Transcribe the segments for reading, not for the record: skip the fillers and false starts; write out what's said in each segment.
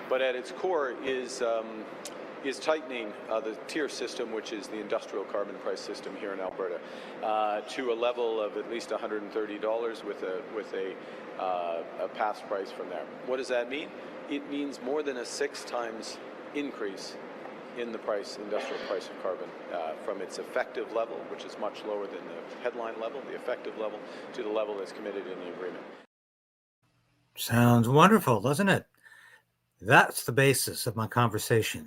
but at its core is tightening the tier system, which is the industrial carbon price system here in Alberta, to a level of at least $130 with a pass price from there. What does that mean? It means more than a 6 times increase in the price, industrial price of carbon, from its effective level, which is much lower than the headline level, the effective level, to the level that's committed in the agreement. Sounds wonderful, doesn't it? That's the basis of my conversation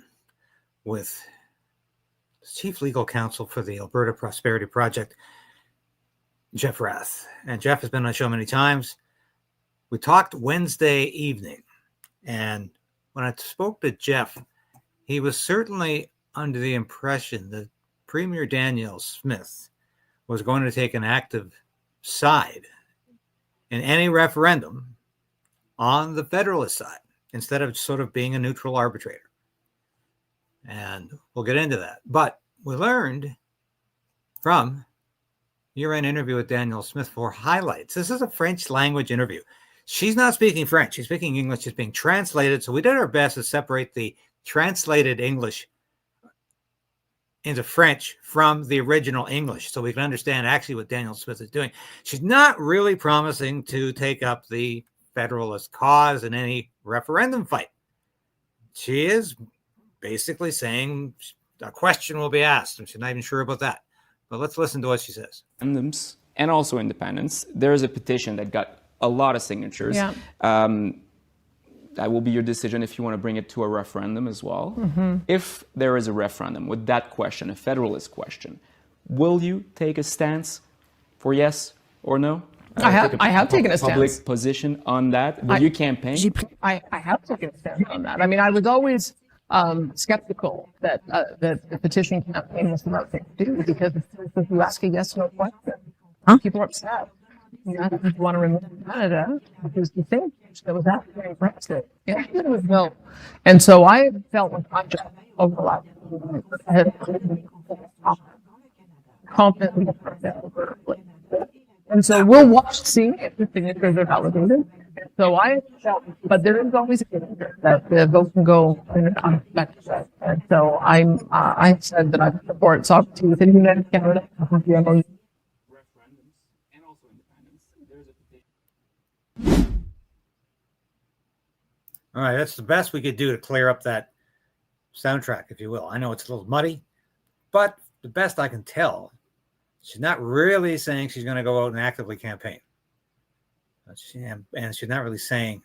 with Chief Legal Counsel for the Alberta Prosperity Project, Jeff Rath. And Jeff has been on the show many times. We talked Wednesday evening, and when I spoke to Jeff, he was certainly under the impression that Premier Danielle Smith was going to take an active side in any referendum on the federalist side, instead of sort of being a neutral arbitrator. And we'll get into that. But we learned from year-end interview with Danielle Smith for highlights. This is a French language interview. She's not speaking French. She's speaking English. It's being translated. So we did our best to separate the translated English into French from the original English, so we can understand actually what Danielle Smith is doing. She's not really promising to take up the federalist cause in any referendum fight. She is basically saying a question will be asked, and she's not even sure about that. But let's listen to what she says. Referendums and also independence. There is a petition that got a lot of signatures. Yeah. That will be your decision if you want to bring it to a referendum as well. Mm-hmm. If there is a referendum with that question, a federalist question, will you take a stance for yes or no? I have taken a stance. Public position on that? Will you campaign? I have taken a stance on that. I mean, I was always skeptical that the petition campaign was the right thing to do, because if you ask a yes/no question, people are upset. I just want to remove Canada because the thing that was happening in Brexit, it was no. And so I felt like my job over the last confidently. And so we'll watch, see if the signatures are validated. And so I felt, but there is always a danger that the vote can go in an unexpected. And so I said that I support sovereignty within United Canada. All right, that's the best we could do to clear up that soundtrack, if you will. I know it's a little muddy, but the best I can tell, she's not really saying she's going to go out and actively campaign. And she's not really saying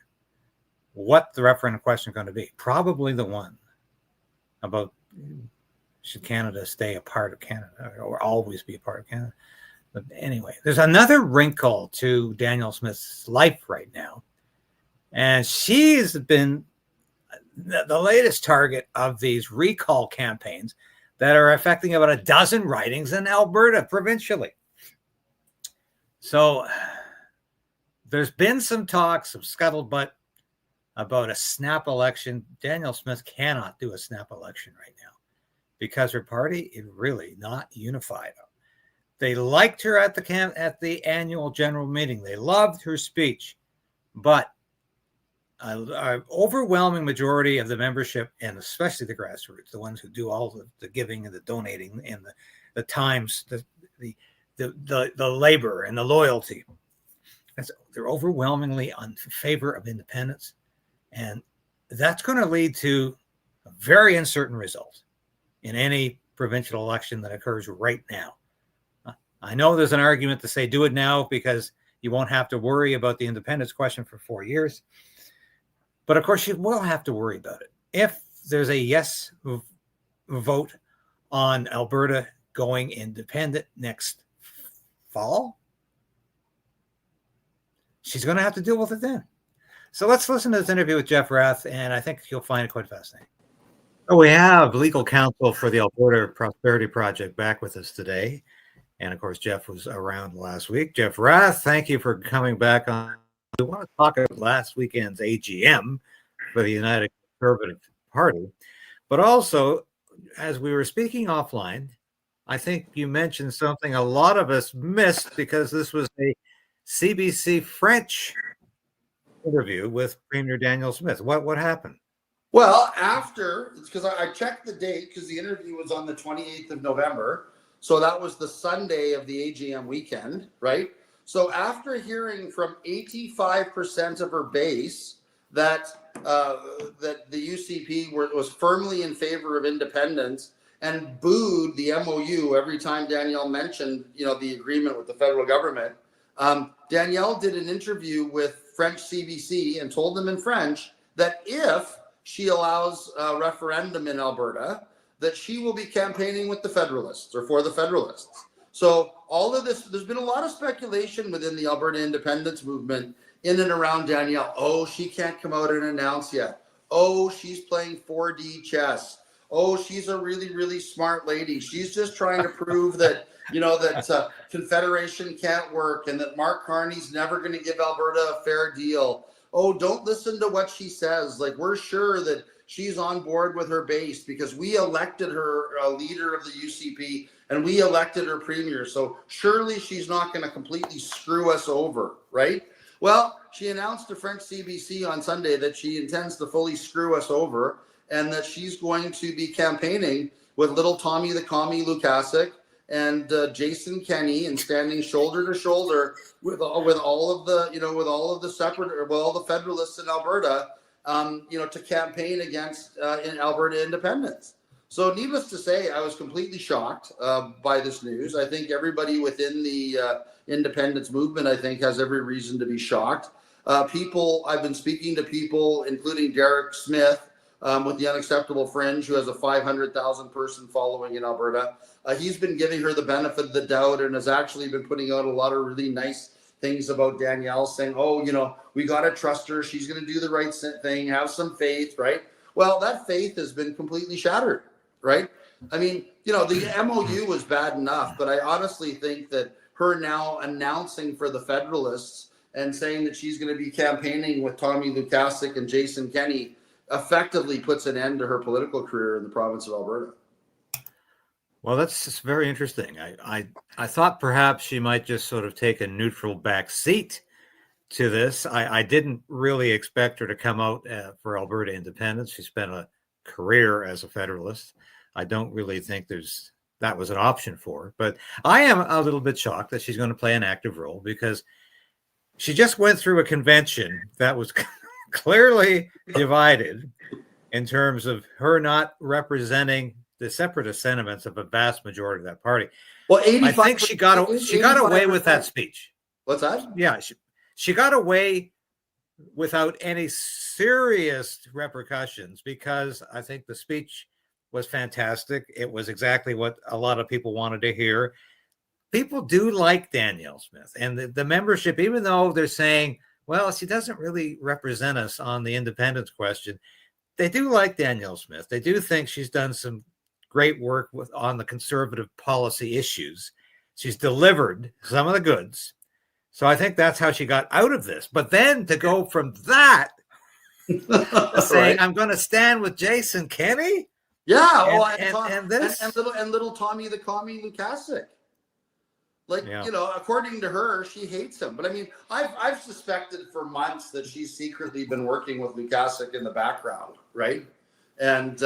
what the referendum question is going to be. Probably the one about should Canada stay a part of Canada or always be a part of Canada. But anyway, there's another wrinkle to Danielle Smith's life right now. And she's been the latest target of these recall campaigns that are affecting about a dozen ridings in Alberta provincially. So there's been some talk, some scuttlebutt about a snap election. Danielle Smith cannot do a snap election right now because her party is really not unified. They liked her at the annual general meeting. They loved her speech, but an overwhelming majority of the membership, and especially the grassroots, the ones who do all the giving and the donating and the times, the labor and the loyalty, they're overwhelmingly in favor of independence. And that's going to lead to a very uncertain result in any provincial election that occurs right now. I know there's an argument to say do it now because you won't have to worry about the independence question for 4 years. But of course, you will have to worry about it. If there's a yes vote on Alberta going independent next fall, she's going to have to deal with it then. So let's listen to this interview with Jeff Rath, and I think you'll find it quite fascinating. So we have legal counsel for the Alberta Prosperity Project back with us today. And of course, Jeff was around last week. Jeff Rath, thank you for coming back on. We want to talk about last weekend's AGM for the United Conservative Party. But also, as we were speaking offline, I think you mentioned something a lot of us missed because this was a CBC French interview with Premier Danielle Smith. What happened? Well, after, because I checked the date because the interview was on the 28th of November. So that was the Sunday of the AGM weekend, right? So after hearing from 85% of her base that that the UCP was firmly in favor of independence and booed the MOU every time Danielle mentioned, the agreement with the federal government, Danielle did an interview with French CBC and told them in French that if she allows a referendum in Alberta, that she will be campaigning with the Federalists or for the Federalists. So all of this, there's been a lot of speculation within the Alberta independence movement in and around Danielle. Oh, she can't come out and announce yet. Oh, she's playing 4D chess. Oh, she's a really, really smart lady. She's just trying to prove that, that Confederation can't work and that Mark Carney's never going to give Alberta a fair deal. Oh, don't listen to what she says. Like, we're sure that she's on board with her base because we elected her leader of the UCP and we elected her premier. So surely she's not going to completely screw us over, right? Well, she announced to French CBC on Sunday that she intends to fully screw us over and that she's going to be campaigning with little Tommy the Commie Lukasik and Jason Kenney and standing shoulder to shoulder with all of the Federalists in Alberta, to campaign against in Alberta independence. So needless to say, I was completely shocked by this news. I think everybody within the independence movement, I think, has every reason to be shocked. I've been speaking to people, including Derek Smith with the Unacceptable Fringe, who has a 500,000 person following in Alberta. He's been giving her the benefit of the doubt and has actually been putting out a lot of really nice things about Danielle, saying, we got to trust her. She's going to do the right thing. Have some faith, right? Well, that faith has been completely shattered, right? I mean, the MOU was bad enough, but I honestly think that her now announcing for the Federalists and saying that she's going to be campaigning with Tommy Lukasik and Jason Kenney effectively puts an end to her political career in the province of Alberta. Well, that's just very interesting. I thought perhaps she might just sort of take a neutral back seat to this. I didn't really expect her to come out for Alberta independence. She spent a career as a Federalist. I don't really think that was an option for her. But I am a little bit shocked that she's going to play an active role because she just went through a convention that was clearly divided in terms of her not representing the separatist sentiments of a vast majority of that party. Well, I think she got away with that speech. What's that? Yeah, she got away without any serious repercussions because I think the speech was fantastic. It was exactly what a lot of people wanted to hear. People do like Danielle Smith, and the membership, even though they're saying, well, she doesn't really represent us on the independence question, they do like Danielle Smith. They do think she's done some great work on the conservative policy issues. She's delivered some of the goods. So I think that's how she got out of this. But then to go from that to saying, I'm going to stand with Jason Kenney? Yeah, and little Tommy the Commie Lukasik. According to her, she hates him. But I mean, I've suspected for months that she's secretly been working with Lukasik in the background, right? And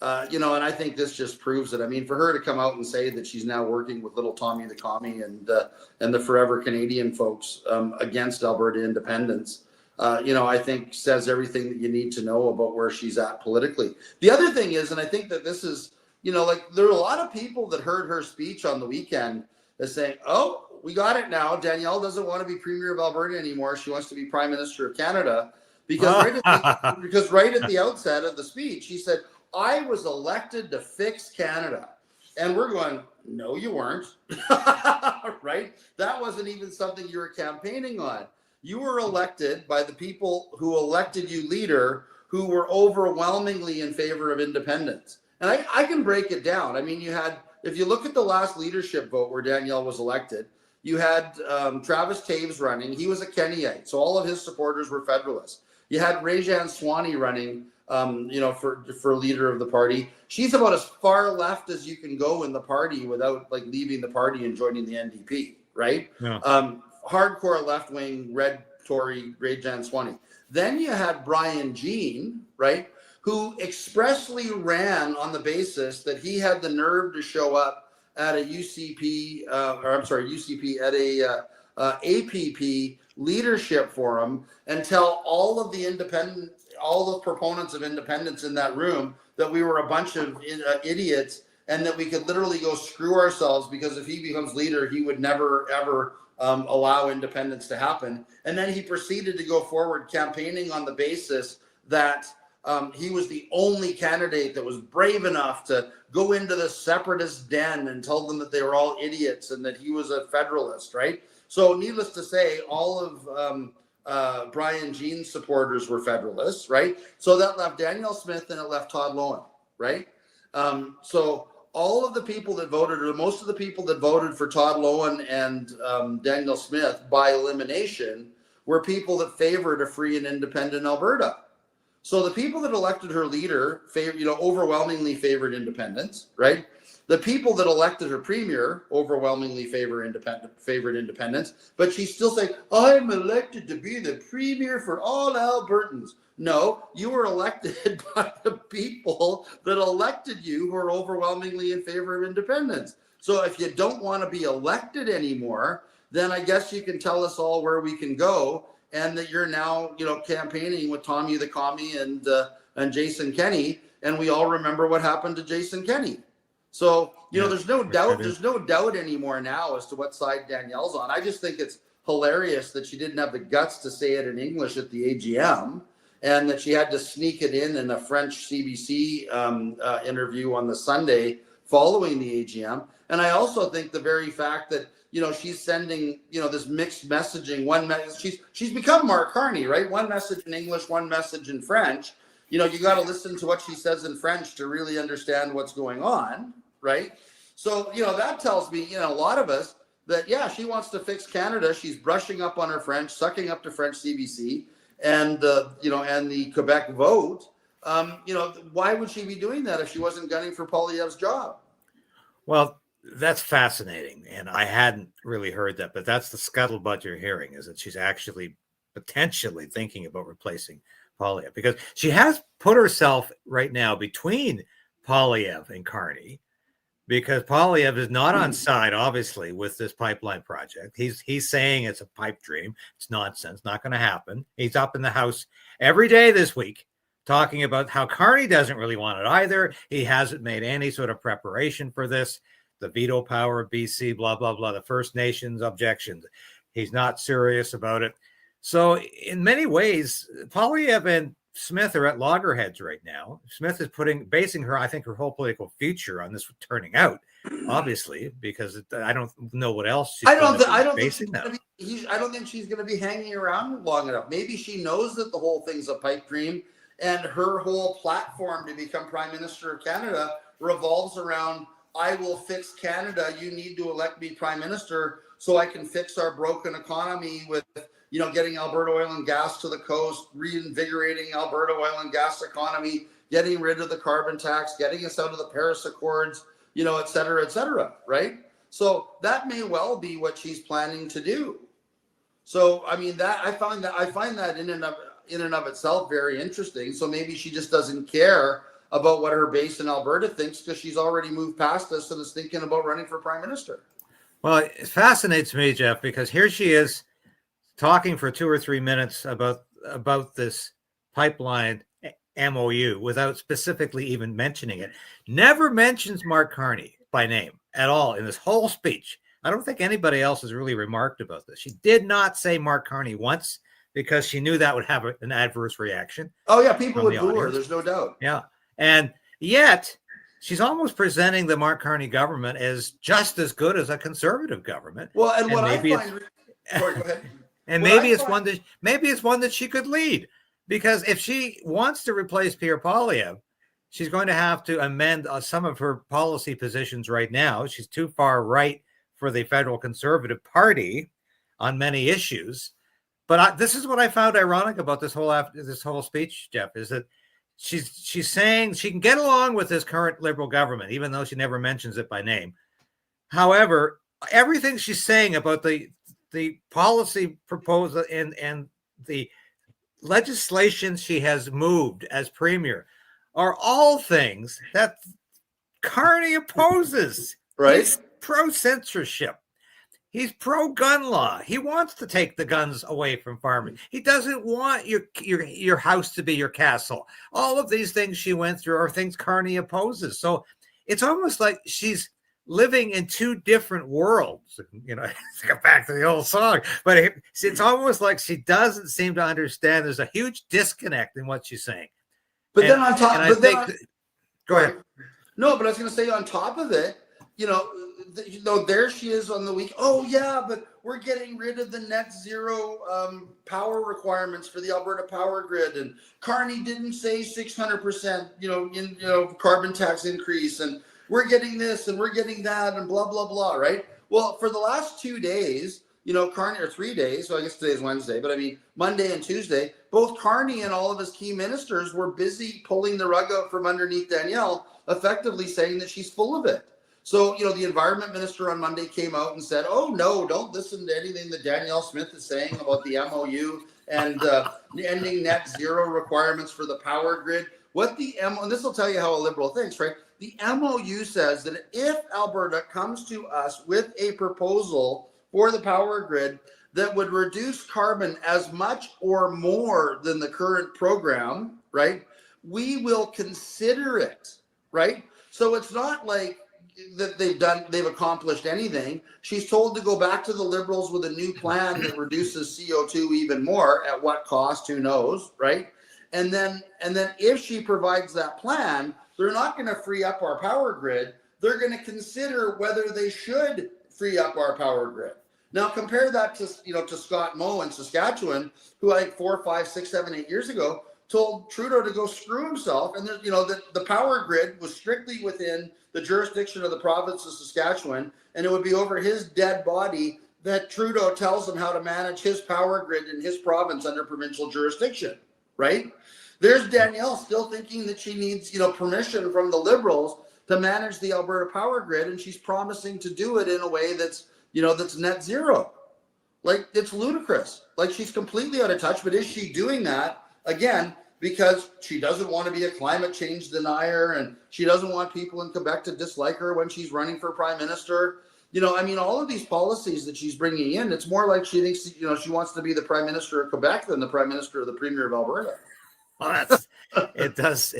and I think this just proves it. I mean, for her to come out and say that she's now working with little Tommy the Commie and the Forever Canadian folks against Alberta independence, I think says everything that you need to know about where she's at politically. The other thing is, and I think that this is, there are a lot of people that heard her speech on the weekend as saying, oh, we got it now. Danielle doesn't want to be Premier of Alberta anymore. She wants to be Prime Minister of Canada. Because right at the outset of the speech, she said, I was elected to fix Canada. And we're going, no, you weren't. Right? That wasn't even something you were campaigning on. You were elected by the people who elected you leader, who were overwhelmingly in favor of independence. And I can break it down. I mean, if you look at the last leadership vote where Danielle was elected, you had Travis Taves running. He was a Kennyite, so all of his supporters were Federalists. You had Rayjan Swanee running, for leader of the party. She's about as far left as you can go in the party without leaving the party and joining the NDP, right? Yeah. Hardcore left-wing red Tory Rayjan Swanee. Then you had Brian Jean, right, who expressly ran on the basis that he had the nerve to show up at a UCP, UCP at a APP leadership forum and tell all of the proponents of independence in that room that we were a bunch of idiots and that we could literally go screw ourselves because if he becomes leader, he would never, ever allow independence to happen. And then he proceeded to go forward campaigning on the basis that he was the only candidate that was brave enough to go into the separatist den and tell them that they were all idiots and that he was a federalist, right? So needless to say, all of Brian Jean's supporters were federalists, right? So that left Danielle Smith and it left Todd Loewen, right? So all of the people that voted, or most of the people that voted for Todd Loewen and Danielle Smith by elimination were people that favored a free and independent Alberta. So the people that elected her leader, overwhelmingly favored independence, right? The people that elected her premier overwhelmingly favored independence, but she's still saying, I'm elected to be the premier for all Albertans. No, you were elected by the people that elected you who are overwhelmingly in favor of independence. So if you don't want to be elected anymore, then I guess you can tell us all where we can go, and that you're now, campaigning with Tommy the Commie and Jason Kenney, and we all remember what happened to Jason Kenney. So, there's no doubt anymore now as to what side Danielle's on. I just think it's hilarious that she didn't have the guts to say it in English at the AGM, and that she had to sneak it in a French CBC interview on the Sunday following the AGM. And I also think the very fact that, she's sending, this mixed messaging, she's become Mark Carney, right? One message in English, one message in French. You got to listen to what she says in French to really understand what's going on, right? So, that tells me, a lot of us that, yeah, she wants to fix Canada. She's brushing up on her French, sucking up to French CBC and, and the Quebec vote. Why would she be doing that if she wasn't gunning for Poilievre's job? Well, that's fascinating. And I hadn't really heard that, but that's the scuttlebutt you're hearing, is that she's actually potentially thinking about replacing Poilievre, because she has put herself right now between Poilievre and Carney, because Poilievre is not on side, obviously, with this pipeline project. He's saying it's a pipe dream. It's nonsense, not going to happen. He's up in the House every day this week talking about how Carney doesn't really want it either. He hasn't made any sort of preparation for this. The veto power of BC, blah, blah, blah, the First Nations objections. He's not serious about it. So in many ways, Poilievre and Smith are at loggerheads right now. Smith is basing her, I think, her whole political future on this turning out, obviously, because I don't know what else she's I don't think she's going to be hanging around long enough. Maybe she knows that the whole thing's a pipe dream, and her whole platform to become Prime Minister of Canada revolves around, I will fix Canada. You need to elect me Prime Minister so I can fix our broken economy with, getting Alberta oil and gas to the coast, reinvigorating Alberta oil and gas economy, getting rid of the carbon tax, getting us out of the Paris Accords, et cetera, right? So that may well be what she's planning to do. So, I mean, I find that in and of itself very interesting. So maybe she just doesn't care about what her base in Alberta thinks, because she's already moved past this and is thinking about running for Prime Minister. Well, it fascinates me, Jeff, because here she is talking for 2 or 3 minutes about this pipeline MOU without specifically even mentioning it. Never mentions Mark Carney by name at all in this whole speech. I don't think anybody else has really remarked about this. She did not say Mark Carney once, because she knew that would have an adverse reaction. Oh, yeah, people would boo her. There's no doubt. Yeah. And yet, she's almost presenting the Mark Carney government as just as good as a conservative government. Well, and what I find... Sorry, go ahead. And maybe it's one that she could lead, because if she wants to replace Pierre Poilievre, she's going to have to amend some of her policy positions right now. She's too far right for the federal Conservative Party on many issues. But this is what I found ironic about this whole speech, Jeff, is that she's saying she can get along with this current Liberal government, even though she never mentions it by name. However, everything she's saying about the policy proposal and the legislation she has moved as premier, are all things that Carney opposes. Right. He's pro-censorship. He's pro-gun law. He wants to take the guns away from farmers. He doesn't want your house to be your castle. All of these things she went through are things Carney opposes. So it's almost like she's living in two different worlds. You know, let's go back to the old song, but it's almost like she doesn't seem to understand. There's a huge disconnect in what she's saying. But then on top, go ahead. No, but I was going to say on top of it, there she is on the week. Oh yeah, but we're getting rid of the net zero power requirements for the Alberta power grid, and Carney didn't say 600%, carbon tax increase, and we're getting this and we're getting that, and blah blah blah. Right? Well, for the last 2 days, Carney, or 3 days, so I guess today's Wednesday, but I mean Monday and Tuesday, both Carney and all of his key ministers were busy pulling the rug out from underneath Danielle, effectively saying that she's full of it. So, the environment minister on Monday came out and said, oh, no, don't listen to anything that Danielle Smith is saying about the MOU and ending net zero requirements for the power grid. And this will tell you how a liberal thinks, right? The MOU says that if Alberta comes to us with a proposal for the power grid that would reduce carbon as much or more than the current program, right, we will consider it, right? So it's not like that they've accomplished anything. She's told to go back to the Liberals with a new plan that reduces CO2 even more. At what cost, who knows, right? And then if she provides that plan, they're not going to free up our power grid. They're going to consider whether they should free up our power grid. Now compare that to Scott Moe in Saskatchewan, who I think 4, 5, 6, 7, 8 years ago told Trudeau to go screw himself, and the power grid was strictly within the jurisdiction of the province of Saskatchewan, and it would be over his dead body that Trudeau tells him how to manage his power grid in his province under provincial jurisdiction, right? There's Danielle still thinking that she needs, permission from the Liberals to manage the Alberta power grid, and she's promising to do it in a way that's net zero. Like, it's ludicrous. Like, she's completely out of touch, but is she doing that, again, because she doesn't want to be a climate change denier, and she doesn't want people in Quebec to dislike her when she's running for prime minister? All of these policies that she's bringing in, it's more like she thinks, she wants to be the prime minister of Quebec than the prime minister or the premier of Alberta. Well, it does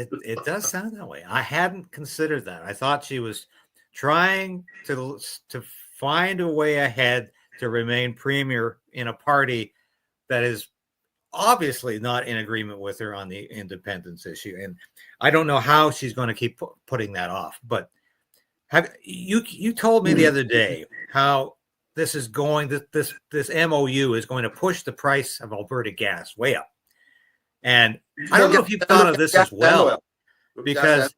sound that way. I hadn't considered that. I thought she was trying to find a way ahead to remain premier in a party that is obviously not in agreement with her on the independence issue. And I don't know how she's going to keep putting that off. But you told me the other day how this is going, this MOU is going to push the price of Alberta gas way up. And I don't know if you've thought of this as well, because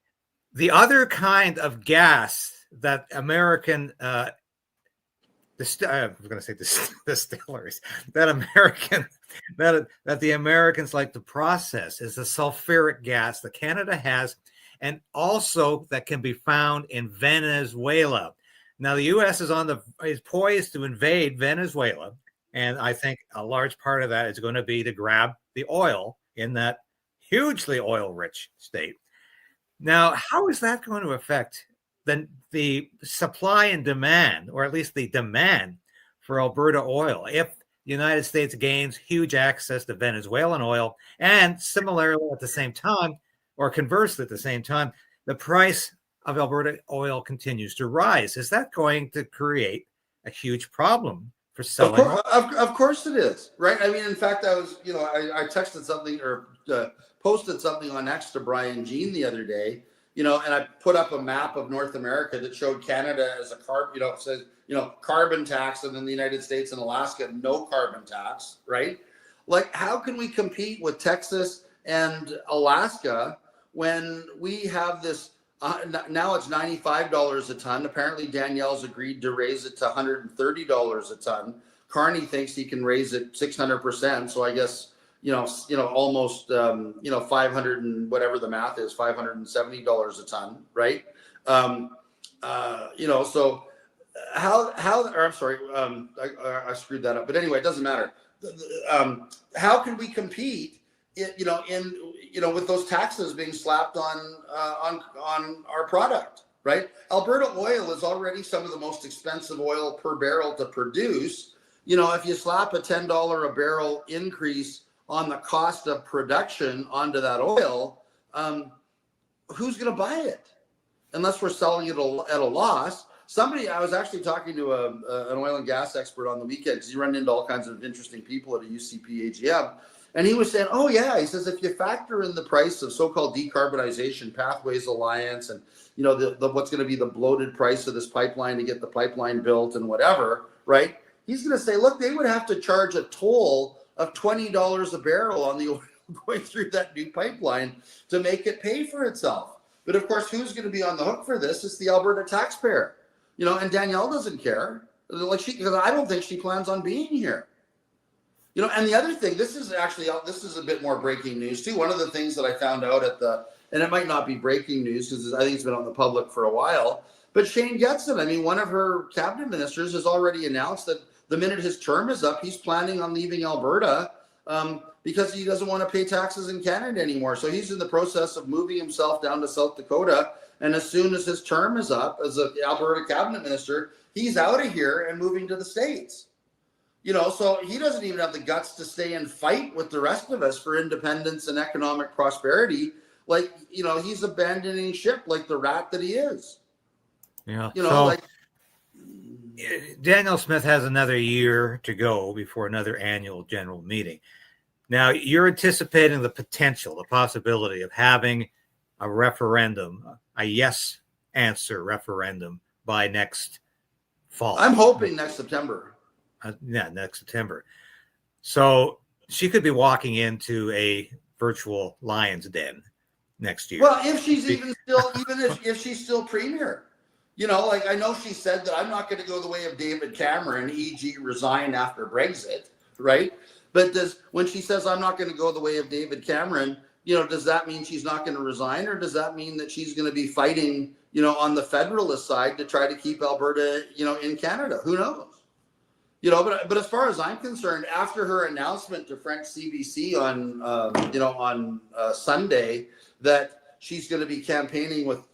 the other kind of gas that American distilleries that the Americans like to process is the sulfuric gas that Canada has, and also that can be found in Venezuela. Now the U.S. is poised to invade Venezuela, and I think a large part of that is going to be to grab the oil in that hugely oil-rich state. Now, how is that going to affect the supply and demand, or at least the demand for Alberta oil, if the United States gains huge access to Venezuelan oil, and similarly at the same time, or conversely at the same time, the price of Alberta oil continues to rise? Is that going to create a huge problem for selling? Of course it is, right? I mean, in fact, I was, I texted something or posted something on X to Brian Jean the other day, and I put up a map of North America that showed Canada as a says, carbon tax, and then the United States and Alaska, no carbon tax, right? Like, how can we compete with Texas and Alaska when we have this, now it's $95 a ton. Apparently Danielle's agreed to raise it to $130 a ton. Carney thinks he can raise it 600%. So I guess, almost, 500 and whatever the math is, $570 a ton, right? So I'm sorry, I screwed that up, but anyway, it doesn't matter. How can we compete with those taxes being slapped on our product, right? Alberta oil is already some of the most expensive oil per barrel to produce. If you slap a $10 a barrel increase on the cost of production onto that oil, who's going to buy it? Unless we're selling it at a loss. I was actually talking to an oil and gas expert on the weekend, because you run into all kinds of interesting people at a UCP AGM. And he was saying, oh yeah, he says, if you factor in the price of so-called decarbonization pathways alliance and, what's going to be the bloated price of this pipeline to get the pipeline built and whatever, right? He's going to say, look, they would have to charge a toll of $20 a barrel on the oil going through that new pipeline to make it pay for itself. But of course, who's going to be on the hook for this? It's the Alberta taxpayer. And Danielle doesn't care, because I don't think she plans on being here. And the other thing, this is a bit more breaking news too. One of the things that I found out and it might not be breaking news because I think it's been out in the public for a while, but Shane Getson, one of her cabinet ministers has already announced that the minute his term is up, he's planning on leaving Alberta because he doesn't want to pay taxes in Canada anymore. So he's in the process of moving himself down to South Dakota. And as soon as his term is up as an Alberta cabinet minister, he's out of here and moving to the States. So he doesn't even have the guts to stay and fight with the rest of us for independence and economic prosperity. He's abandoning ship like the rat that he is. Yeah. Danielle Smith has another year to go before another annual general meeting. Now, you're anticipating the possibility of having a referendum, a yes answer referendum by next fall. I'm hoping next September. Next September. So she could be walking into a virtual lion's den next year. Well, if she's if she's still premier, I know she said that I'm not going to go the way of David Cameron, e.g. resign after Brexit, right? But when she says I'm not going to go the way of David Cameron, does that mean she's not going to resign, or does that mean that she's going to be fighting, on the federalist side to try to keep Alberta, in Canada? Who knows? But as far as I'm concerned, after her announcement to French CBC on Sunday that she's going to be campaigning with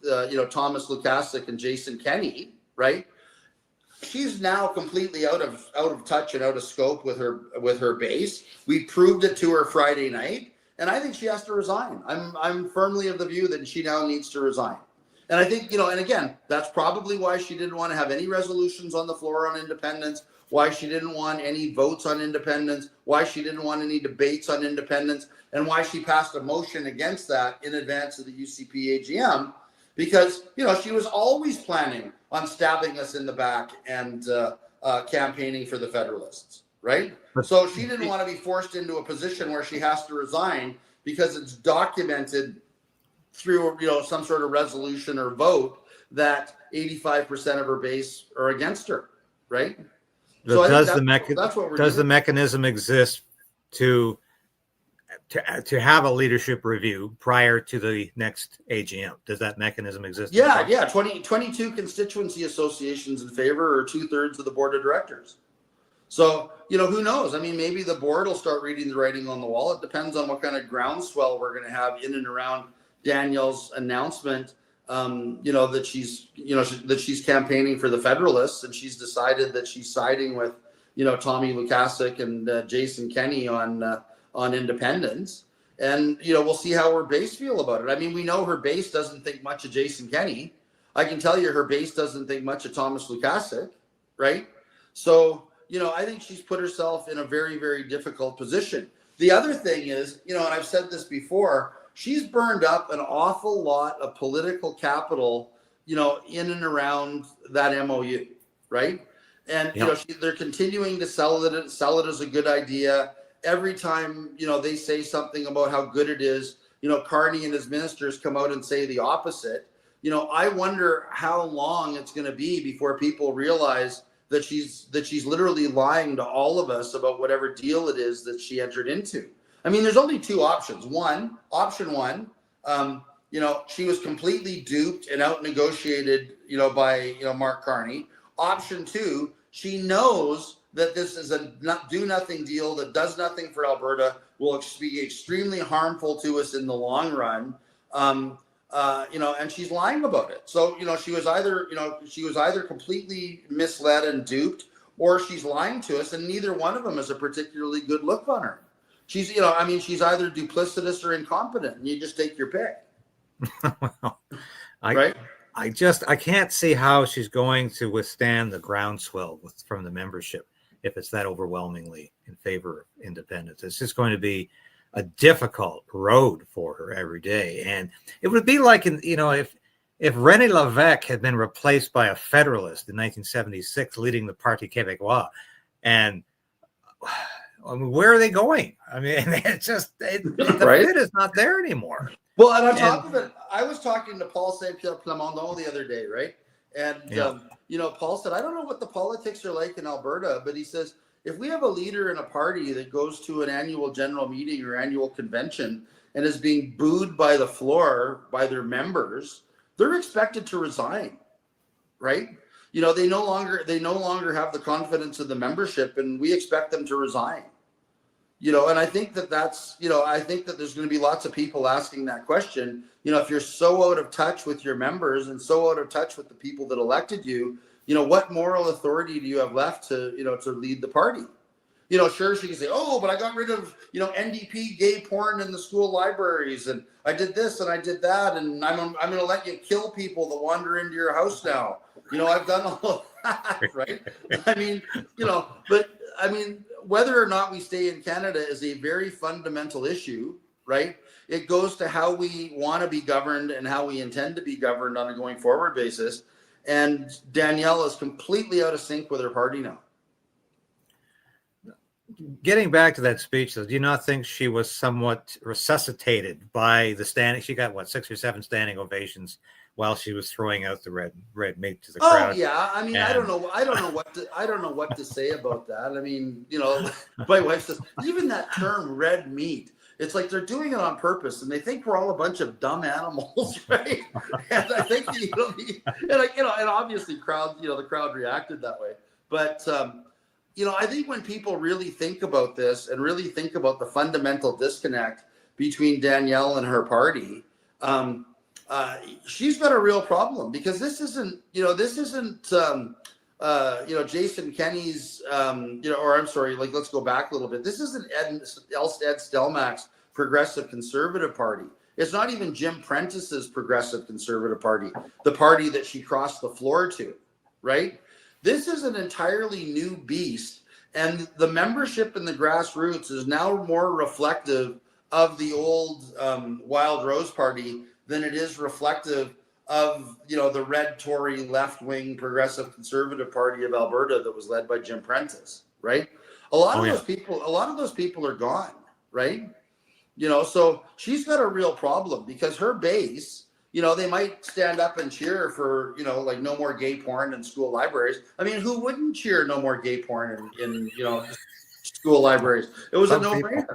Thomas Lukasik and Jason Kenney, right? She's now completely out of touch and out of scope with her base. We proved it to her Friday night, and I think she has to resign. I'm firmly of the view that she now needs to resign. And I think, and again, that's probably why she didn't want to have any resolutions on the floor on independence, why she didn't want any votes on independence, why she didn't want any debates on independence, and why she passed a motion against that in advance of the UCP AGM, because, she was always planning on stabbing us in the back and campaigning for the Federalists, right? So she didn't want to be forced into a position where she has to resign because it's documented through, some sort of resolution or vote that 85% of her base are against her, right? So does the mechanism exist to have a leadership review prior to the next AGM? Does that mechanism exist? Yeah. 22 constituency associations in favor, or 2/3 of the board of directors. So, who knows? Maybe the board will start reading the writing on the wall. It depends on what kind of groundswell we're going to have in and around Danielle's announcement, that she's campaigning for the Federalists, and she's decided that she's siding with, Tommy Lukasik and Jason Kenney on independence. And, we'll see how her base feel about it. We know her base doesn't think much of Jason Kenney. I can tell you her base doesn't think much of Thomas Lukasik, right? So, I think she's put herself in a very, very difficult position. The other thing is, and I've said this before, she's burned up an awful lot of political capital, in and around that MOU, right? And, they're continuing to sell it as a good idea. Every time, they say something about how good it is, Carney and his ministers come out and say the opposite. I wonder how long it's going to be before people realize that she's literally lying to all of us about whatever deal it is that she entered into. There's only two options. Option one, she was completely duped and out-negotiated, by, Mark Carney. Option two, she knows that this is a do nothing deal that does nothing for Alberta, will be extremely harmful to us in the long run. And she's lying about it. So, she was either completely misled and duped, or she's lying to us, and neither one of them is a particularly good look on her. She's, she's either duplicitous or incompetent, and you just take your pick. Well, right? I can't see how she's going to withstand the groundswell from the membership if it's that overwhelmingly in favor of independence. It's just going to be a difficult road for her every day. And it would be like, if René Lévesque had been replaced by a Federalist in 1976 leading the Parti Québécois, and where are they going? I mean, it's just, the right? fit is not there anymore. Well, and on top of it, I was talking to Paul Saint-Pierre Plamondon the other day, right? And, Paul said, I don't know what the politics are like in Alberta, but he says, if we have a leader in a party that goes to an annual general meeting or annual convention and is being booed by the floor by their members, they're expected to resign, right? They no longer have the confidence of the membership, and we expect them to resign. And I think that's, I think that there's going to be lots of people asking that question. If you're so out of touch with your members and so out of touch with the people that elected you, what moral authority do you have left to, to lead the party? Sure, she can say, oh, but I got rid of, NDP gay porn in the school libraries, and I did this and I did that, and I'm going to let you kill people that wander into your house now. I've done all of that, right? Whether or not we stay in Canada is a very fundamental issue, right? It goes to how we want to be governed and how we intend to be governed on a going forward basis. And Danielle is completely out of sync with her party now. Getting back to that speech, though, do you not think she was somewhat resuscitated by the standing? She got 6 or 7 standing ovations while she was throwing out the red meat to the crowd. Oh yeah, I don't know what to say about that. My wife says even that term "red meat," it's like they're doing it on purpose, and they think we're all a bunch of dumb animals, right? And I think and obviously the crowd reacted that way. But I think when people really think about this and really think about the fundamental disconnect between Danielle and her party, she's got a real problem, because this isn't Jason Kenney's, let's go back a little bit. This isn't Ed Stelmach's Progressive Conservative Party. It's not even Jim Prentice's Progressive Conservative Party, the party that she crossed the floor to, right? This is an entirely new beast, and the membership in the grassroots is now more reflective of the old Wild Rose Party than it is reflective of the red Tory left-wing Progressive Conservative Party of Alberta that was led by Jim Prentice, right? A lot of those people are gone, right? So she's got a real problem, because her base, they might stand up and cheer for, no more gay porn in school libraries. I mean, who wouldn't cheer no more gay porn in school libraries? It was a no-brainer.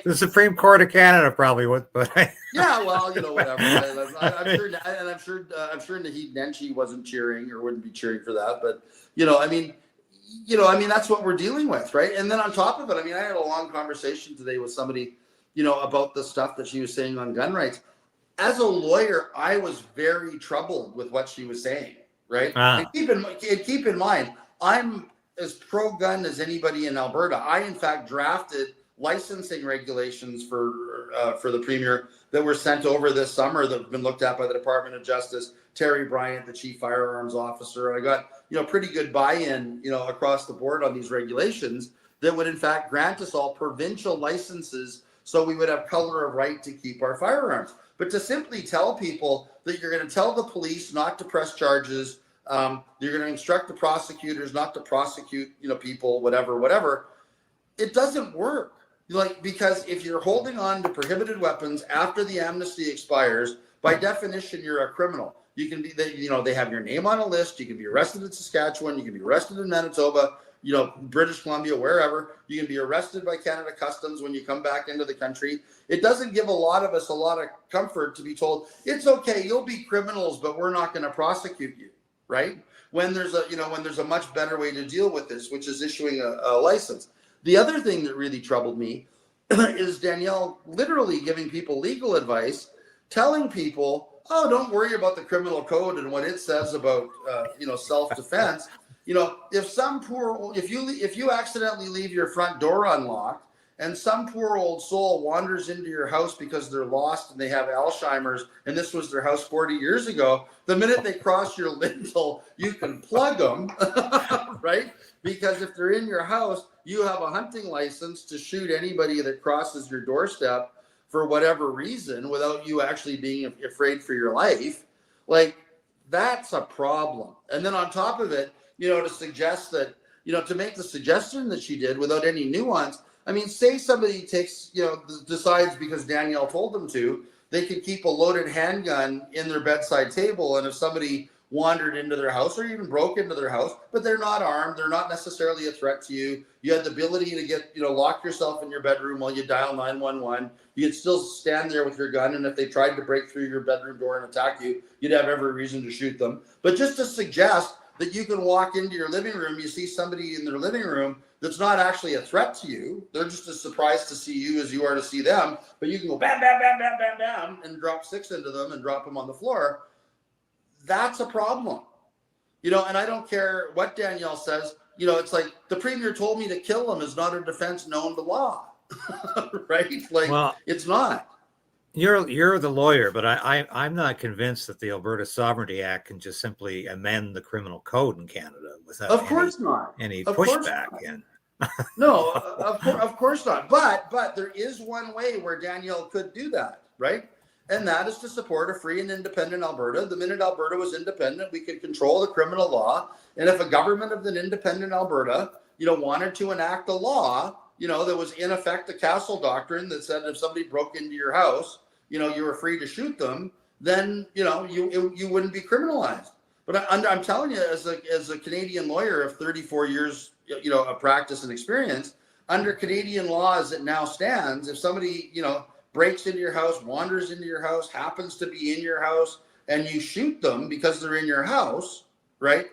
The Supreme Court of Canada probably would, but yeah, well, whatever. I'm sure Naheed Nenshi wasn't cheering or wouldn't be cheering for that. But that's what we're dealing with, right? And then on top of it, I had a long conversation today with somebody, about the stuff that she was saying on gun rights. As a lawyer, I was very troubled with what she was saying, right? And keep in mind, I'm as pro-gun as anybody in Alberta. I, in fact, drafted licensing regulations for the Premier that were sent over this summer that have been looked at by the Department of Justice, Terry Bryant, the Chief Firearms Officer. I got, pretty good buy-in, across the board on these regulations that would, in fact, grant us all provincial licenses so we would have color of right to keep our firearms. But to simply tell people that you're going to tell the police not to press charges, you're going to instruct the prosecutors not to prosecute, people, whatever, it doesn't work. Because if you're holding on to prohibited weapons after the amnesty expires, by definition, you're a criminal. You can be, they have your name on a list. You can be arrested in Saskatchewan. You can be arrested in Manitoba, British Columbia, wherever. You can be arrested by Canada Customs when you come back into the country. It doesn't give a lot of us a lot of comfort to be told, it's okay, you'll be criminals, but we're not going to prosecute you. right? When there's a much better way to deal with this, which is issuing a license. The other thing that really troubled me is Danielle literally giving people legal advice, telling people, oh, don't worry about the criminal code and what it says about self-defense. If you accidentally leave your front door unlocked and some poor old soul wanders into your house because they're lost and they have Alzheimer's and this was their house 40 years ago, the minute they cross your lintel, you can plug them, right? Because if they're in your house, you have a hunting license to shoot anybody that crosses your doorstep for whatever reason without you actually being afraid for your life. Like, that's a problem. And then on top of it, to suggest that, to make the suggestion that she did without any nuance. I mean, say somebody decides because Danielle told them to, they could keep a loaded handgun in their bedside table. And if somebody wandered into their house or even broke into their house, but they're not armed, they're not necessarily a threat to you. You had the ability to lock yourself in your bedroom while you dial 911. You could still stand there with your gun. And if they tried to break through your bedroom door and attack you, you'd have every reason to shoot them. But just to suggest that you can walk into your living room, you see somebody in their living room that's not actually a threat to you. They're just as surprised to see you as you are to see them. But you can go bam, bam, bam, bam, bam, bam, and drop 6 into them and drop them on the floor. That's a problem. And I don't care what Danielle says. It's like the premier told me to kill him is not a defense known to law, right? Like, well, it's not. You're the lawyer, but I'm not convinced that the Alberta Sovereignty Act can just simply amend the criminal code in Canada without any pushback. No, of course not. But there is one way where Danielle could do that, right? And that is to support a free and independent Alberta. The minute Alberta was independent, we could control the criminal law. And if a government of an independent Alberta, wanted to enact a law, that was in effect the Castle Doctrine that said if somebody broke into your house, you were free to shoot them, then, you wouldn't be criminalized. But I'm telling you, as a Canadian lawyer of 34 years, of practice and experience, under Canadian law as it now stands, if somebody, breaks into your house, wanders into your house, happens to be in your house, and you shoot them because they're in your house, right?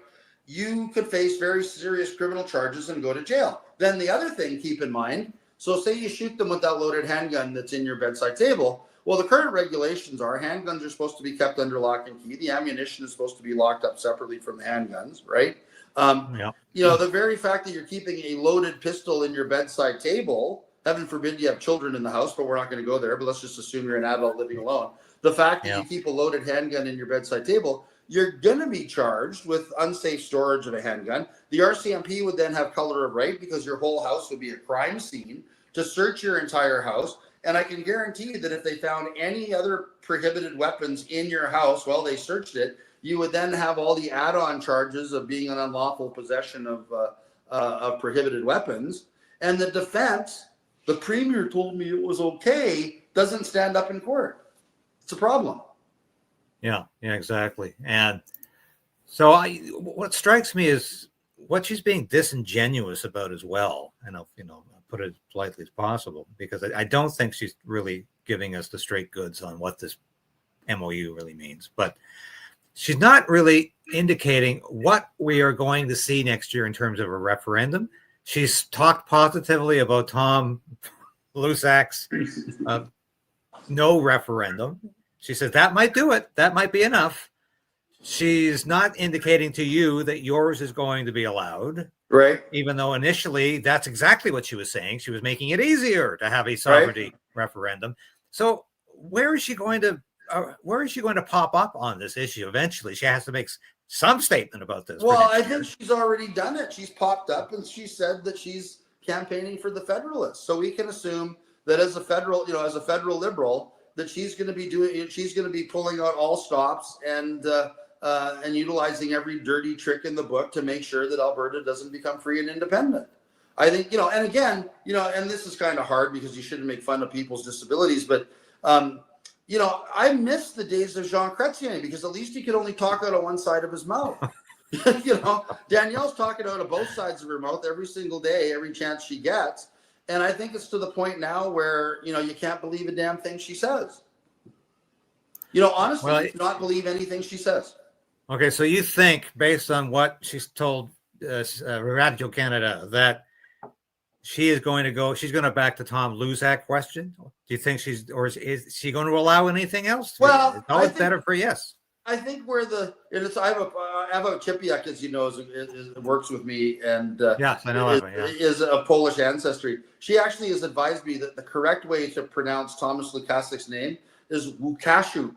You could face very serious criminal charges and go to jail. Then the other thing, keep in mind, so say you shoot them with that loaded handgun that's in your bedside table. Well, the current regulations are handguns are supposed to be kept under lock and key. The ammunition is supposed to be locked up separately from the handguns, right? The very fact that you're keeping a loaded pistol in your bedside table, heaven forbid you have children in the house, but we're not going to go there. But let's just assume you're an adult living alone. The fact that you keep a loaded handgun in your bedside table, you're going to be charged with unsafe storage of a handgun. The RCMP would then have color of right because your whole house would be a crime scene to search your entire house. And I can guarantee you that if they found any other prohibited weapons in your house while they searched it, you would then have all the add-on charges of being an unlawful possession of prohibited weapons. And the defense, the premier told me it was okay, doesn't stand up in court. It's a problem. Yeah, exactly. And so what strikes me is what she's being disingenuous about as well. And I'll put it as politely as possible, because I don't think she's really giving us the straight goods on what this MOU really means. But she's not really indicating what we are going to see next year in terms of a referendum. She's talked positively about Tom Lusak's no referendum. She says that might do it. That might be enough. She's not indicating to you that yours is going to be allowed. Right. Even though initially that's exactly what she was saying. She was making it easier to have a sovereignty referendum. So where is she going to pop up on this issue? Eventually, she has to make some statement about this. Well, I think she's already done it. She's popped up and she said that she's campaigning for the Federalists. So we can assume that as a federal liberal, that she's going to be pulling out all stops and utilizing every dirty trick in the book to make sure that Alberta doesn't become free and independent. I think, and again, and this is kind of hard because you shouldn't make fun of people's disabilities, but I miss the days of Jean Chrétien because at least he could only talk out of one side of his mouth. Danielle's talking out of both sides of her mouth every single day, every chance she gets. And I think it's to the point now where, you can't believe a damn thing she says. Honestly, you cannot believe anything she says. Okay, so you think, based on what she's told Radio Canada, that she is going to go, she's going to back the Tom Luzak question? Do you think is she going to allow anything else? Well, It's always better for yes. I think where I have a Chipiak, as you know, works with me, and yes, I know is of Polish ancestry. She actually has advised me that the correct way to pronounce Thomas Lukasik's name is Łukaszuk.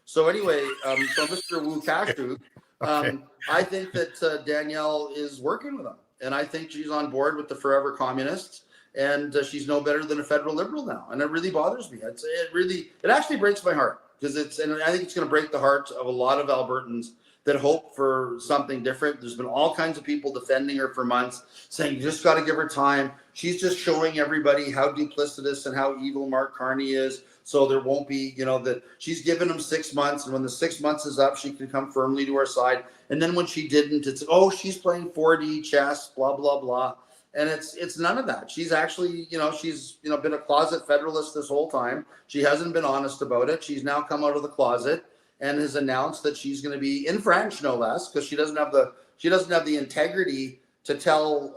So anyway, so Mr. Łukaszuk, okay. I think that Danielle is working with him, and I think she's on board with the forever communists, and she's no better than a federal liberal now, and it really bothers me. It actually breaks my heart. Because and I think it's going to break the hearts of a lot of Albertans that hope for something different. There's been all kinds of people defending her for months, saying you just got to give her time. She's just showing everybody how duplicitous and how evil Mark Carney is. So there won't be, that she's given him 6 months, and when the 6 months is up, she can come firmly to our side. And then when she didn't, it's she's playing 4D chess, blah blah blah. And it's none of that. She's actually, she's been a closet federalist this whole time. She hasn't been honest about it. She's now come out of the closet and has announced that she's going to be in French, no less, because she doesn't have the integrity to tell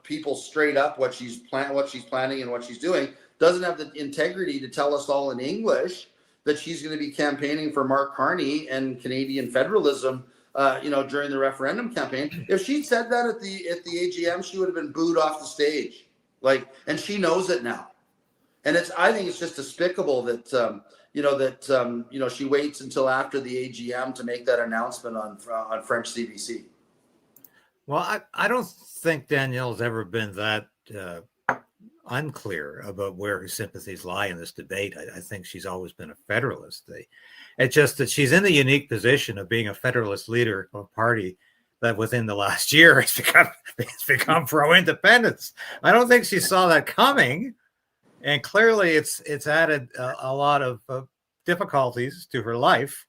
people straight up what she's planning and what she's doing. Doesn't have the integrity to tell us all in English that she's going to be campaigning for Mark Carney and Canadian federalism. During the referendum campaign. If she'd said that at the AGM, she would have been booed off the stage. And she knows it now. And I think it's just despicable that she waits until after the AGM to make that announcement on French CBC. Well, I don't think Danielle's ever been that unclear about where her sympathies lie in this debate. I think she's always been a federalist. It's just that she's in the unique position of being a federalist leader of a party that within the last year has become pro-independence. I don't think she saw that coming, and clearly it's added a lot of difficulties to her life.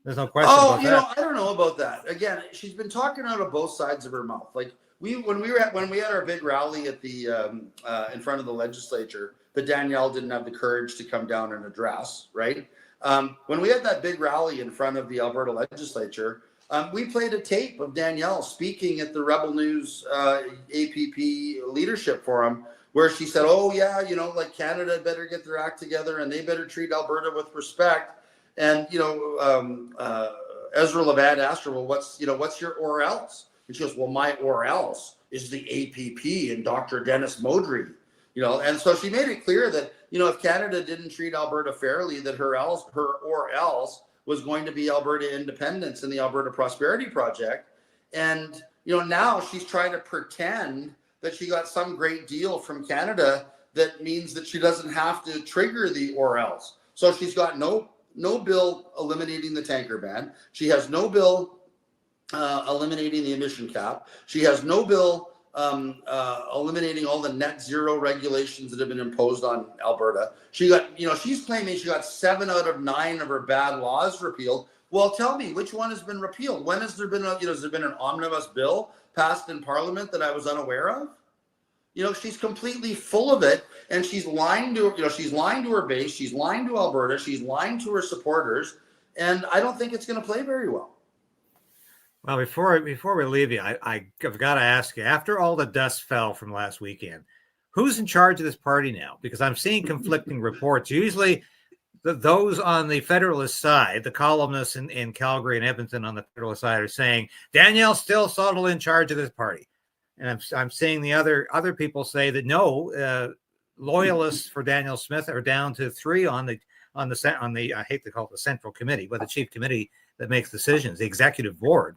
There's no question about that. I don't know about that. Again, she's been talking out of both sides of her mouth. Like when we had our big rally at the in front of the legislature, that Danielle didn't have the courage to come down and address, right? When we had that big rally in front of the Alberta legislature, we played a tape of Danielle speaking at the Rebel News APP leadership forum, where she said, Canada better get their act together and they better treat Alberta with respect. And, Ezra Levad asked her, well, what's your or else? And she goes, well, my or else is the APP and Dr. Dennis Modry. And so she made it clear that, if Canada didn't treat Alberta fairly, that her or else was going to be Alberta independence and the Alberta Prosperity Project. And, now she's trying to pretend that she got some great deal from Canada that means that she doesn't have to trigger the or else. So she's got no bill eliminating the tanker ban. She has no bill eliminating the emission cap. She has no bill eliminating all the net zero regulations that have been imposed on Alberta. She's claiming she got 7 out of 9 of her bad laws repealed. Well, tell me, which one has been repealed? When has there been has there been an omnibus bill passed in Parliament that I was unaware of? She's completely full of it, and she's lying to her base. She's lying to Alberta. She's lying to her supporters, and I don't think it's going to play very well. Well, before we leave you, I've got to ask you, after all the dust fell from last weekend, who's in charge of this party now? Because I'm seeing conflicting reports. Usually those on the Federalist side, the columnists in Calgary and Edmonton on the Federalist side, are saying Danielle's still subtle in charge of this party. And I'm seeing the other people say that no, loyalists for Danielle Smith are down to 3 on the I hate to call it the Central Committee, but the chief committee that makes decisions, the executive board.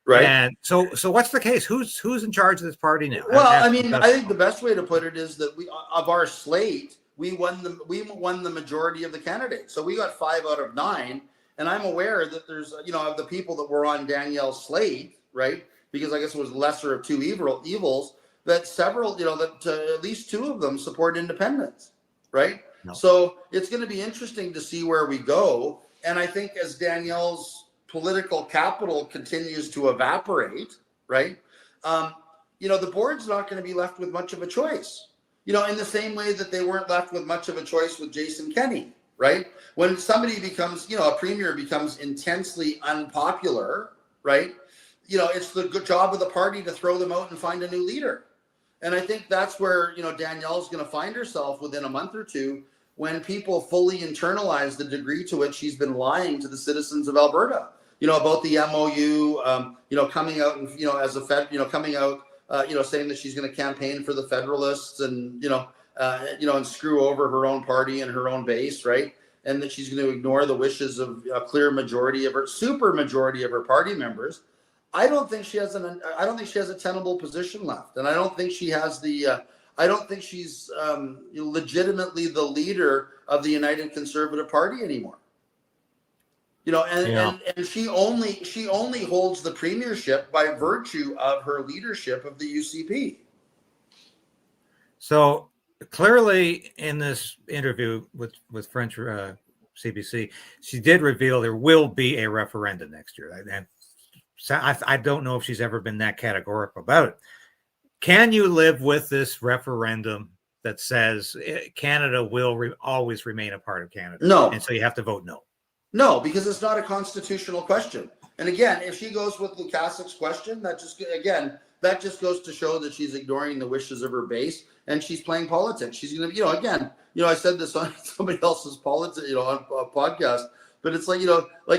Right. And so what's the case? Who's in charge of this party now? Well, I think the best way to put it is that of our slate, we won the majority of the candidates. So we got 5 out of 9, and I'm aware that there's of the people that were on Danielle's slate, right? Because I guess it was lesser of 2 evils, that several, that at least 2 of them support independence, right? No. So it's going to be interesting to see where we go. And I think as Danielle's political capital continues to evaporate, right? The board's not going to be left with much of a choice, in the same way that they weren't left with much of a choice with Jason Kenney, right? When somebody becomes, a premier becomes intensely unpopular, right? It's the good job of the party to throw them out and find a new leader. And I think that's where, Danielle's going to find herself within a month or two when people fully internalize the degree to which she's been lying to the citizens of Alberta, about the MOU, coming out and, as a Fed, coming out, saying that she's going to campaign for the Federalists and, and screw over her own party and her own base, right? And that she's going to ignore the wishes of a clear majority of her, super majority of her party members. I don't think she has a tenable position left, and I don't think she has the. I don't think she's legitimately the leader of the United Conservative Party anymore. And she only holds the premiership by virtue of her leadership of the UCP. So clearly, in this interview with French CBC, she did reveal there will be a referendum next year, and I don't know if she's ever been that categorical about it. Can you live with this referendum that says Canada will always remain a part of Canada? No. And so you have to vote no. No, because it's not a constitutional question. And again, if she goes with Lukasek's question, that just goes to show that she's ignoring the wishes of her base and she's playing politics. She's going to, I said this on somebody else's politics, on a podcast. But it's like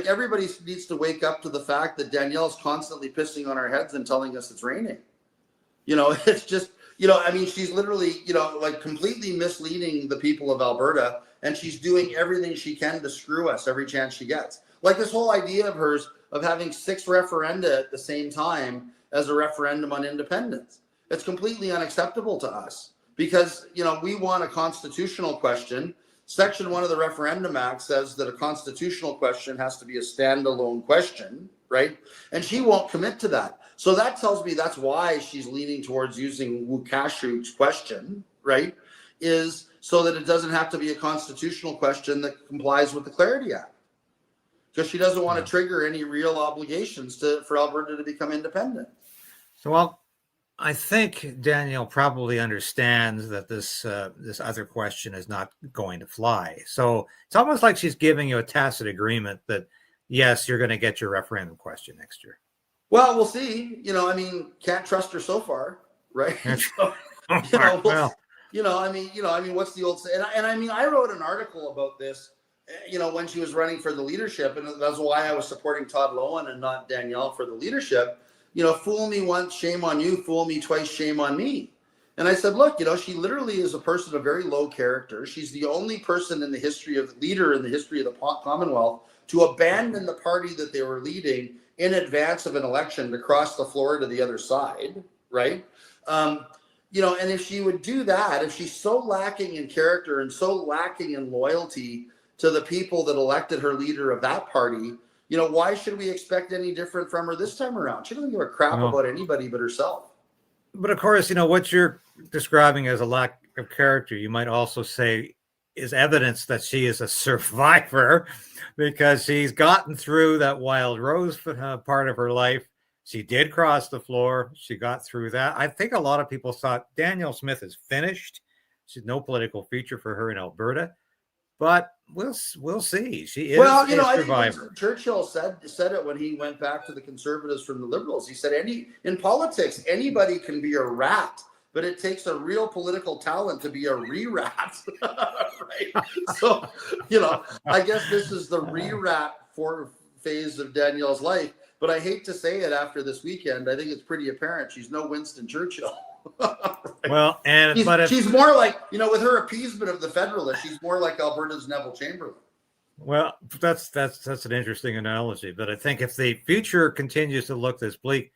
everybody needs to wake up to the fact that Danielle's constantly pissing on our heads and telling us it's raining. It's just, she's literally, completely misleading the people of Alberta, and she's doing everything she can to screw us every chance she gets. Like this whole idea of hers of having 6 referenda at the same time as a referendum on independence. It's completely unacceptable to us because, we want a constitutional question. Section 1 of the Referendum Act says that a constitutional question has to be a standalone question, right? And she won't commit to that. So that tells me that's why she's leaning towards using Lukashuk's question, right? Is so that it doesn't have to be a constitutional question that complies with the Clarity Act. Because she doesn't want to trigger any real obligations for Alberta to become independent. So I think Danielle probably understands that this other question is not going to fly. So it's almost like she's giving you a tacit agreement that, yes, you're going to get your referendum question next year. Well, we'll see. Can't trust her so far, right? So, what's the old say? And I wrote an article about this, when she was running for the leadership, and that's why I was supporting Todd Lowen and not Danielle for the leadership. Fool me once, shame on you. Fool me twice, shame on me. And I said, look, she literally is a person of very low character. She's the only person in the history of the Commonwealth to abandon the party that they were leading in advance of an election to cross the floor to the other side, right? And if she would do that, if she's so lacking in character and so lacking in loyalty to the people that elected her leader of that party, why should we expect any different from her this time around? She doesn't give a crap about anybody but herself. But of course, what you're describing as a lack of character, you might also say is evidence that she is a survivor because she's gotten through that Wild Rose part of her life. She did cross the floor. She got through that. I think a lot of people thought Danielle Smith is finished. She's no political future for her in Alberta. But we'll see. She is a survivor. I think Churchill said it when he went back to the Conservatives from the Liberals. He said, in politics, anybody can be a rat, but it takes a real political talent to be a re-rat. Right? So, I guess this is the re-rat phase of Danielle's life. But I hate to say it after this weekend. I think it's pretty apparent she's no Winston Churchill. Right. Well, she's more like, with her appeasement of the Federalists, she's more like Alberta's Neville Chamberlain. Well, that's an interesting analogy. But I think if the future continues to look this bleak,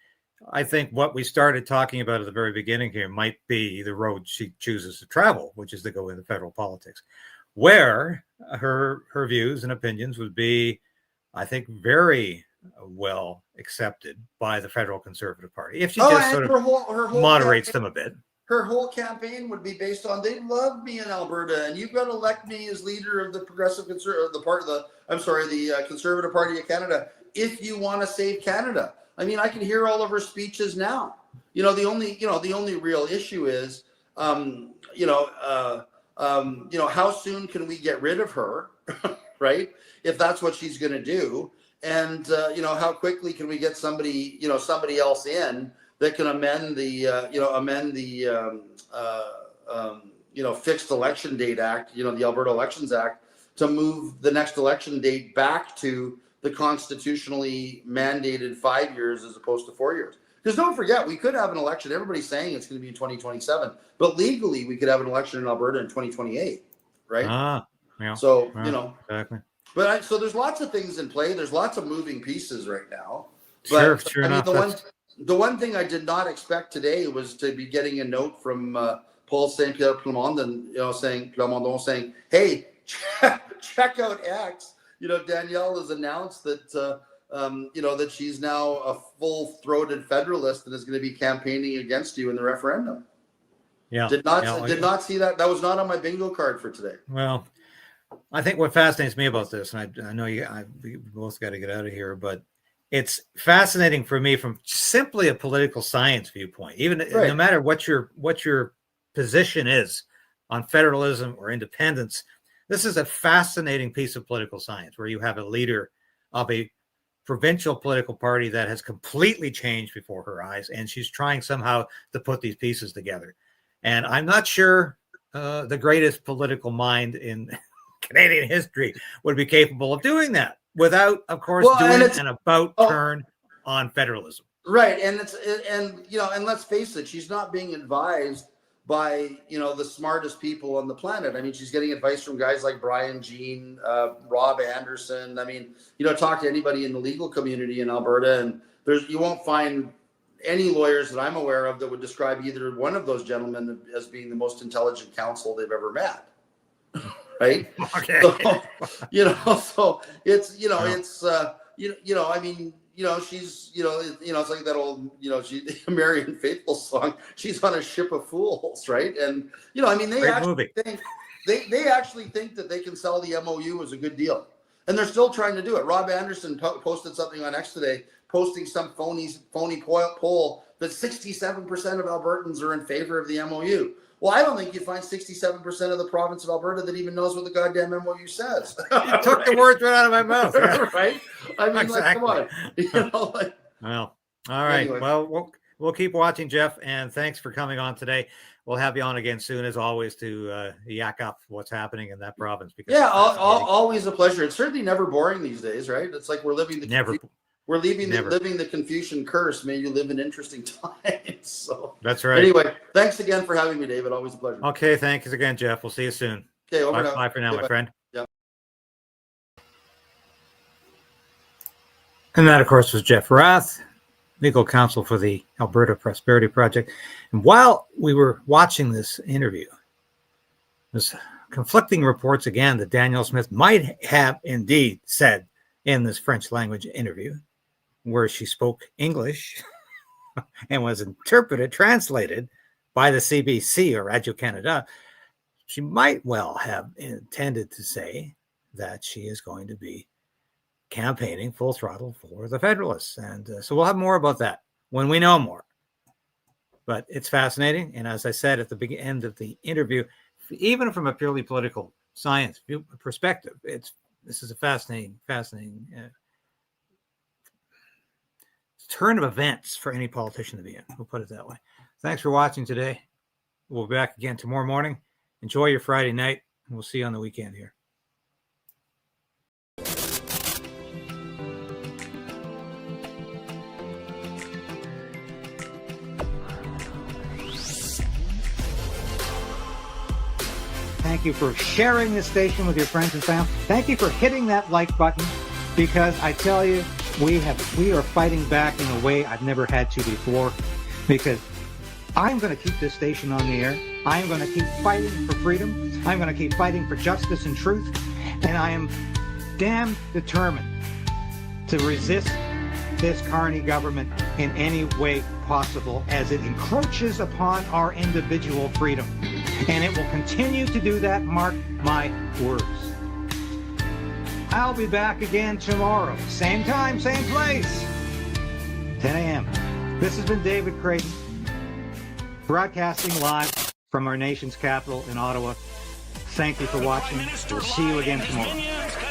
I think what we started talking about at the very beginning here might be the road she chooses to travel, which is to go into federal politics, where her views and opinions would be, I think, very well accepted by the federal Conservative Party if she just sort of her whole moderates them a bit. Her whole campaign would be based on they love me in Alberta and you've got to elect me as leader of the Conservative Party of Canada if you want to save Canada. I mean, I can hear all of her speeches now. The only real issue is how soon can we get rid of her, right? If that's what she's going to do. And, how quickly can we get somebody else in that can amend the Fixed Election Date Act, the Alberta Elections Act, to move the next election date back to the constitutionally mandated 5 years as opposed to 4 years. Because don't forget, we could have an election. Everybody's saying it's going to be in 2027, but legally we could have an election in Alberta in 2028, right? Yeah. So, exactly. But so there's lots of things in play. There's lots of moving pieces right now. But, sure enough. The one thing I did not expect today was to be getting a note from Paul St. Pierre Plamondon, saying, "Hey, check out X. Danielle has announced that that she's now a full-throated federalist and is going to be campaigning against you in the referendum." Yeah. Did not see that. That was not on my bingo card for today. Well, I think what fascinates me about this, and I know we both got to get out of here, but it's fascinating for me from simply a political science viewpoint. Even no matter what your position is on federalism or independence, this is a fascinating piece of political science where you have a leader of a provincial political party that has completely changed before her eyes, and she's trying somehow to put these pieces together. And I'm not sure the greatest political mind in Canadian history would be capable of doing that without, of course, doing an about turn on federalism. Right. And let's face it, she's not being advised by, the smartest people on the planet. I mean, she's getting advice from guys like Brian Jean, Rob Anderson. I mean, talk to anybody in the legal community in Alberta, and you won't find any lawyers that I'm aware of that would describe either one of those gentlemen as being the most intelligent counsel they've ever met. Right. Okay. So, so it's, I mean, she's, it's like that old, Marian Faithfull song. She's on a ship of fools. Right. And, I mean, they actually think that they can sell the MOU as a good deal, and they're still trying to do it. Rob Anderson posted something on X today, posting some phony poll that 67% of Albertans are in favor of the MOU. Well, I don't think you find 67% of the province of Alberta that even knows what the goddamn MOU says. You took the words right out of my mouth. Right? I mean, exactly. Come on. Well, all right. Anyway. Well, we'll keep watching, Jeff, and thanks for coming on today. We'll have you on again soon, as always, to yak up what's happening in that province. Because always a pleasure. It's certainly never boring these days, right? It's like we're living living the Confucian curse. May you live in interesting times. So that's right. Anyway, thanks again for having me, David. Always a pleasure. Okay, thanks again, Jeff. We'll see you soon. Okay, over now. Bye for now, my friend. Yeah. And that, of course, was Jeff Rath, legal counsel for the Alberta Prosperity Project. And while we were watching this interview, there's conflicting reports again that Danielle Smith might have indeed said in this French language interview, where she spoke English and was translated by the CBC or Radio-Canada, she might well have intended to say that she is going to be campaigning full throttle for the Federalists. And so we'll have more about that when we know more. But it's fascinating. And as I said at the end of the interview, even from a purely political science perspective, this is a fascinating turn of events for any politician to be in. We'll put it that way. Thanks for watching today. We'll be back again tomorrow morning. Enjoy your Friday night, and we'll see you on the weekend here. Thank you for sharing this station with your friends and family. Thank you for hitting that like button, because I tell you, we are fighting back in a way I've never had to before, because I'm going to keep this station on the air. I'm going to keep fighting for freedom. I'm going to keep fighting for justice and truth. And I am damn determined to resist this Carney government in any way possible as it encroaches upon our individual freedom. And it will continue to do that, mark my words. I'll be back again tomorrow. Same time, same place. 10 a.m. This has been David Crayden, broadcasting live from our nation's capital in Ottawa. Thank you for watching. We'll see you again tomorrow.